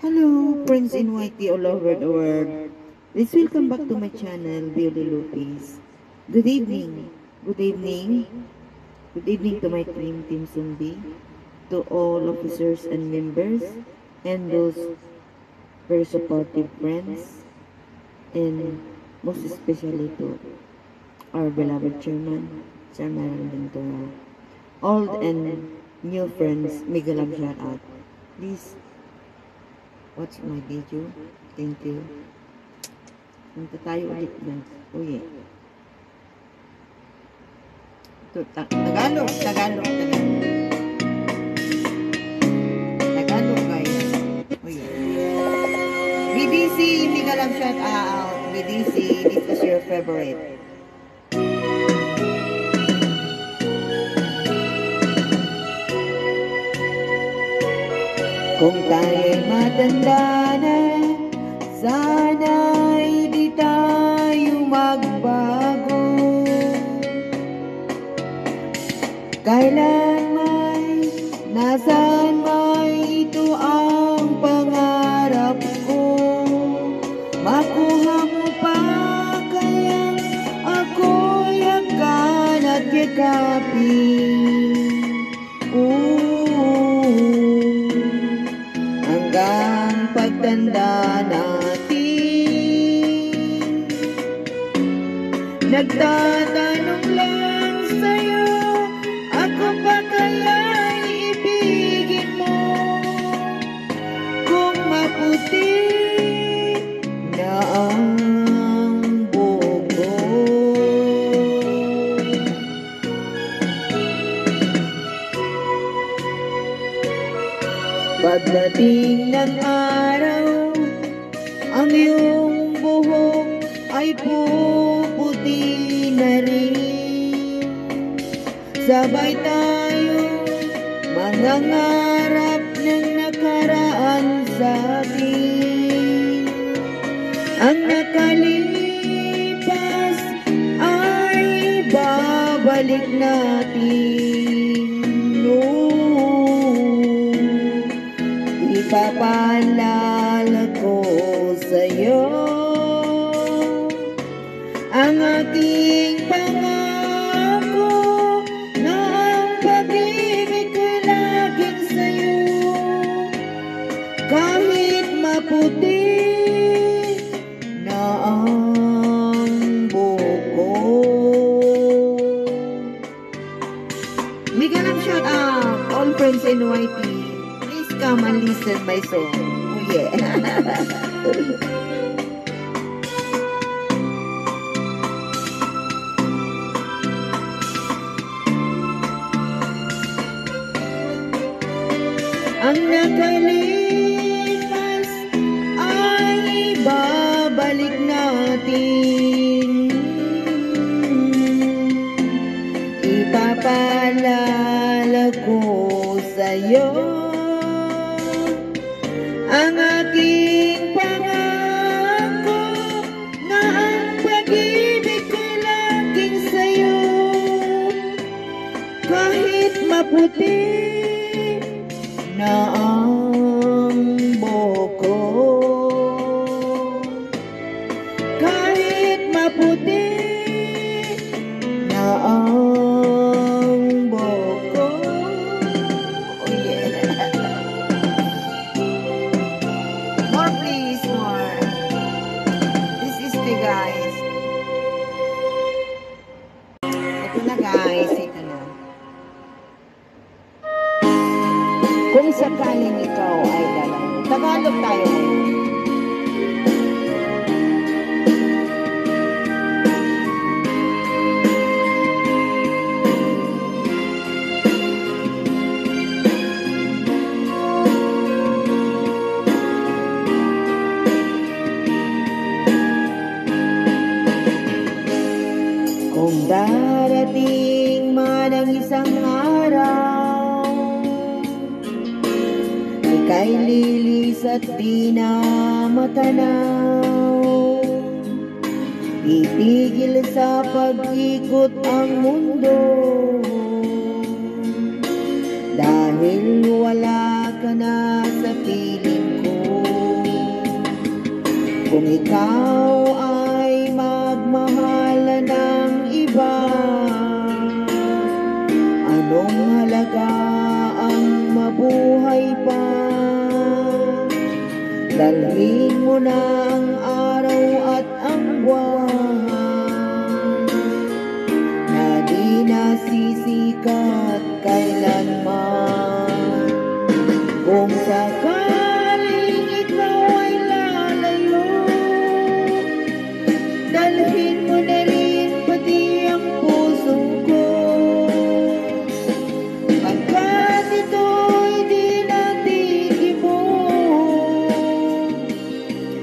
Hello, friends in YT all over the world. Please welcome back to my channel, Viola Lopez. Good evening. Good evening. Good evening to my team, Team Sumbi, to all officers and members, and those very supportive friends, and most especially to our beloved chairman, Sir Marilyn Ventura. Old and new friends, mega love shout out. Please watch my video. Thank you. Punta tayo ulit guys. Oh yeah. Ito, Tagalog guys. Oh yeah. BDC, mega love shout out. BDC, this is your favorite. Kung tayo'y matanda na, sana'y di tayo magbago. Kailan may, nasaan may, ito ang pangarap ko. Makuha mo pa kaya ako'y hanggan at yakapin. Hanggang pagtanda natin, nagtatanong lang sa'yo, ako pa kaya'y ibigin mo? Kung maputi na ang buko. Pagdating ng araw, ang iyong buhok ay puputi na rin. Sabay tayo mangangarap ng nakaraan sa atin. Ang nakalipas ay babalik natin. Ipapaalala ko sa'yo ang aking pangako na ang pag-ibig ko'y laging sa'yo. Kahit maputi na ang buko. Mega love shout out all friends in YT. Come and listen my song. Oh yeah. Ang nakalipas ay babalik natin. Ipapaalala ko sa'yo ang aking pangako na ang pag-ibig ko'y laging sa'yo. Kahit maputi na ang buko, kahit maputi na ang buko. Oh yeah. Guys, ito na guys, ito na. Kung sakaling ikaw ay dalang Tagalog tayo ngayon. Kung darating man ang isang araw, ika'y lilis at di na matanaw. Itigil sa pag-ikot ang mundo, dahil wala ka na sa piling ko. Kung ikaw ay magmahal ng iba, anong halaga ang mabuhay pa? Dalhin mo na ang araw at ang buwan na di nasisikat kailanman. Kung sakaling ikaw ay lalayo, dalhin mo na rin pati ang puso ko, pagkat ito'y di natitibok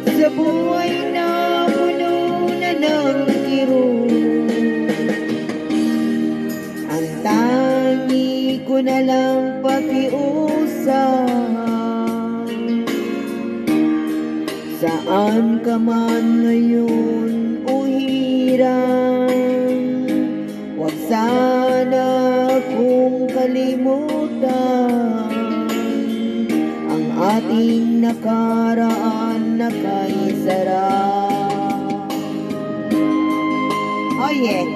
sa buhay na puno na ng kirot. Ang tangi ko na lang pakiusap, saan ka man ngayon o hirang, huwag sana kung kalimutan ang ating nakaraan na kay sarap. Oh yeah,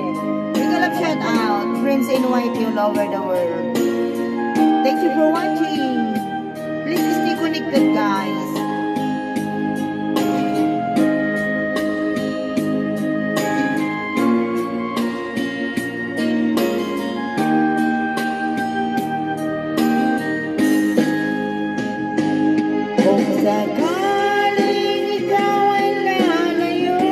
big love shout out friends in white all over the world. Thank you for watching. Please stay connected, guys. Kung sakaling ikaw ay lalayo,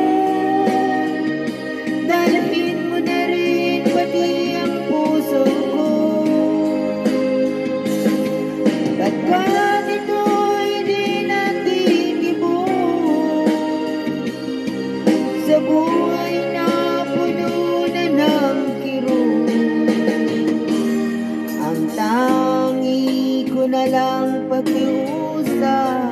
dalhin mo na rin pati ang puso ko, pagkat ito'y di natitibok sa buhay na puno na ng kirot. Ang tangi ko na lang pakiusap,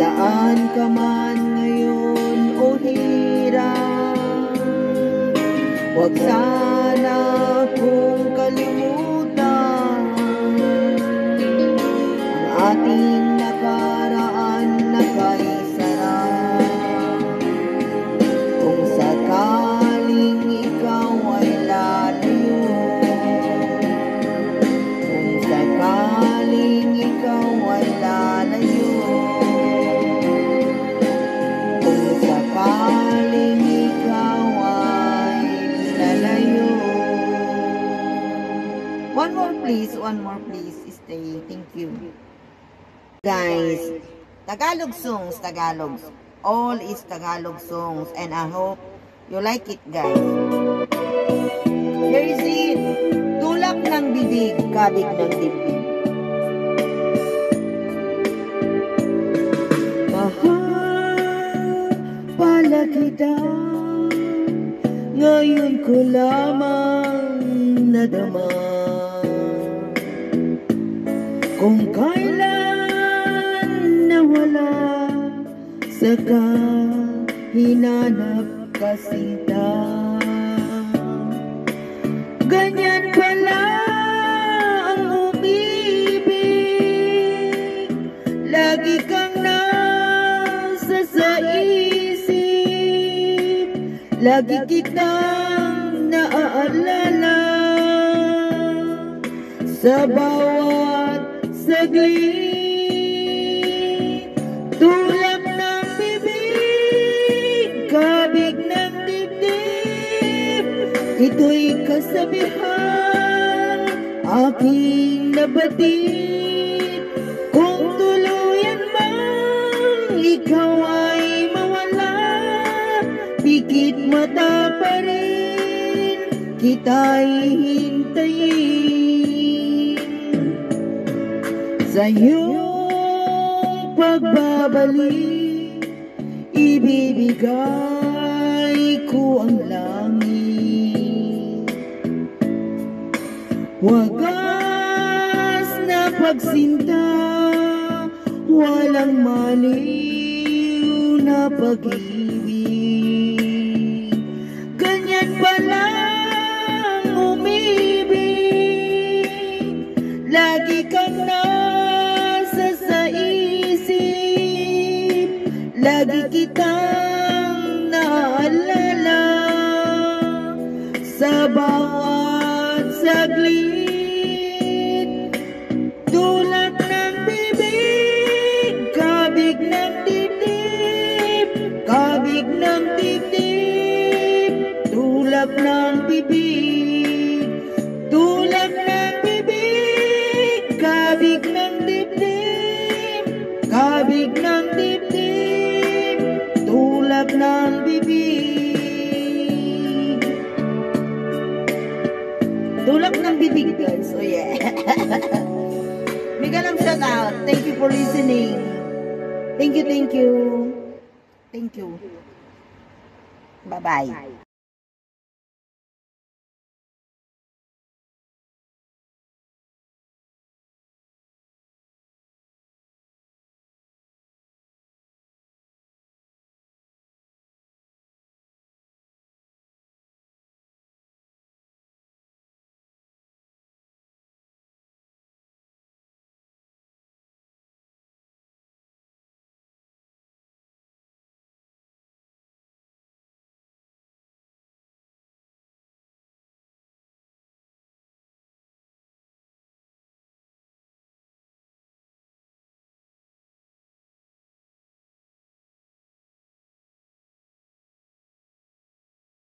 saan ka man ngayon o hirang, huwag sana kung kalimutan ang ating nakaraan na kay sarap. Kung sakaling ikaw ay lalayo, kung sakaling ikaw ay lalayo, kung sakaling ikaw ay lalayo. One more please, stay. Thank you. Guys, Tagalog songs, Tagalog. All is Tagalog songs and I hope you like it, guys. Here is it. Tulak ng bibig, kabig ng dibdib. Mahal pala kita, ngayon ko lamang nadama kung kailan nawala saka hinanap ka sinta. Ganyan pala ang umibig, lagi kang nasa sa isip, lagi kitang naaalala sa bawat saglit. Tulak ng bibig, kabig ng dibdib, ito'y kasabihan aking nabatid. Kung tuluyan mang ikaw ay mawala, pikit mata pa rin kita'y hintayin. Sa iyong pagbabalik, ibibigay ko ang langit. Wagas na pagsinta, walang maliw na pag-ibig. Ganyan palang umibig, lagi kang nasa sa isip, kitang naalala sa bawat saglit. Tulak ng bibig, kabig ng dibdib, kabig ng dibdib, tulak ng bibig, tulak ng bibig, kabig ng dibdib, kabig ng dibdib, tulak ng bibig. Tulak ng bibig, guys. Oh yeah. Big alam shout out. Thank you for listening. Thank you, thank you. Thank you. Bye-bye.